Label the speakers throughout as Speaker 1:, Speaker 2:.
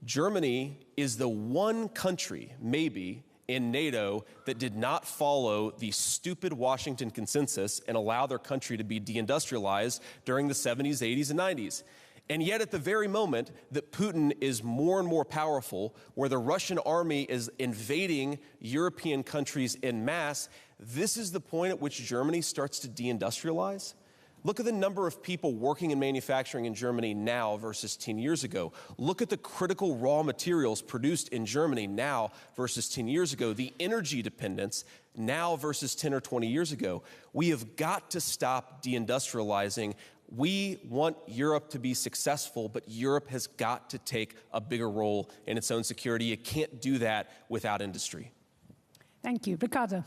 Speaker 1: Germany is the one country, maybe, in NATO that did not follow the stupid Washington consensus and allow their country to be deindustrialized during the 70s, 80s, and 90s. And yet at the very moment that Putin is more and more powerful, where the Russian army is invading European countries en masse, this is the point at which Germany starts to deindustrialize. Look at the number of people working in manufacturing in Germany now versus 10 years ago. Look at the critical raw materials produced in Germany now versus 10 years ago. The energy dependence now versus 10 or 20 years ago. We have got to stop deindustrializing. We want Europe to be successful, but Europe has got to take a bigger role in its own security. You can't do that without industry.
Speaker 2: Thank you. Ricarda.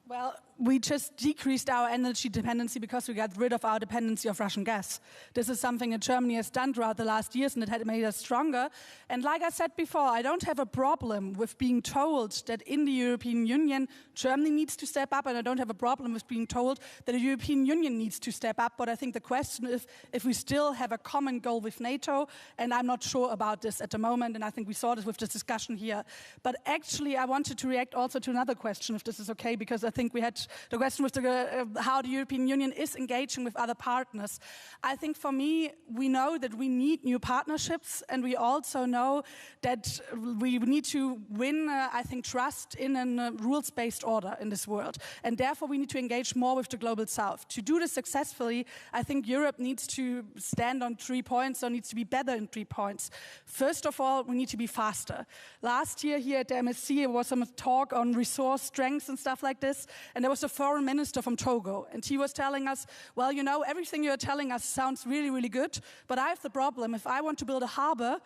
Speaker 3: Well, we just decreased our energy dependency because we got rid of our dependency of Russian gas. This is something that Germany has done throughout the last years, and it had made us stronger. And like I said before, I don't have a problem with being told that in the European Union, Germany needs to step up, and I don't have a problem with being told that the European Union needs to step up. But I think the question is if we still have a common goal with NATO, and I'm not sure about this at the moment, and I think we saw this with this discussion here. But actually, I wanted to react also to another question, if this is okay, because I think we had the question with how the European Union is engaging with other partners. I think for me, we know that we need new partnerships, and we also know that we need to win, I think, trust in a rules-based order in this world. And therefore, we need to engage more with the Global South. To do this successfully, I think Europe needs to stand on 3 points, or needs to be better in 3 points. First of all, we need to be faster. Last year here at the MSC, there was some talk on resource strengths and stuff like this, and there was a foreign minister from Togo, and he was telling us, well, you know, everything you're telling us sounds really, really good, but I have the problem. If I want to build a harbor,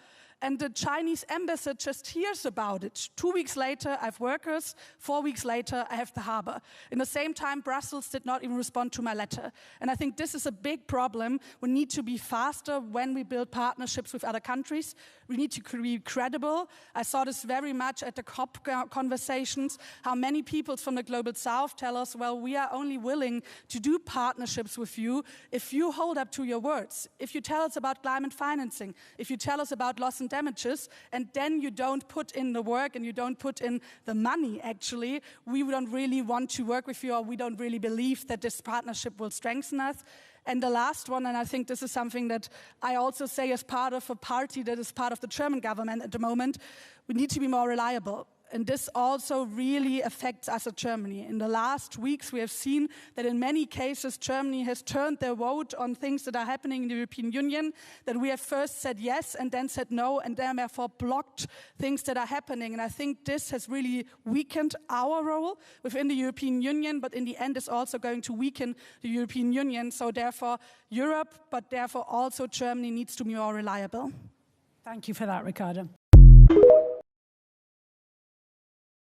Speaker 3: and the Chinese embassy just hears about it. 2 weeks later, I have workers. 4 weeks later, I have the harbor. In the same time, Brussels did not even respond to my letter. And I think this is a big problem. We need to be faster when we build partnerships with other countries. We need to be credible. I saw this very much at the COP conversations, how many people from the Global South tell us, well, we are only willing to do partnerships with you if you hold up to your words, if you tell us about climate financing, if you tell us about loss and damages, and then you don't put in the work and you don't put in the money, actually, we don't really want to work with you, or we don't really believe that this partnership will strengthen us. And the last one, and I think this is something that I also say as part of a party that is part of the German government at the moment, we need to be more reliable. And this also really affects us at Germany. In the last weeks, we have seen that in many cases, Germany has turned their vote on things that are happening in the European Union, that we have first said yes and then said no, and then therefore blocked things that are happening. And I think this has really weakened our role within the European Union, but in the end is also going to weaken the European Union. So therefore, Europe, but therefore also Germany needs to be more reliable.
Speaker 2: Thank you for that, Ricarda.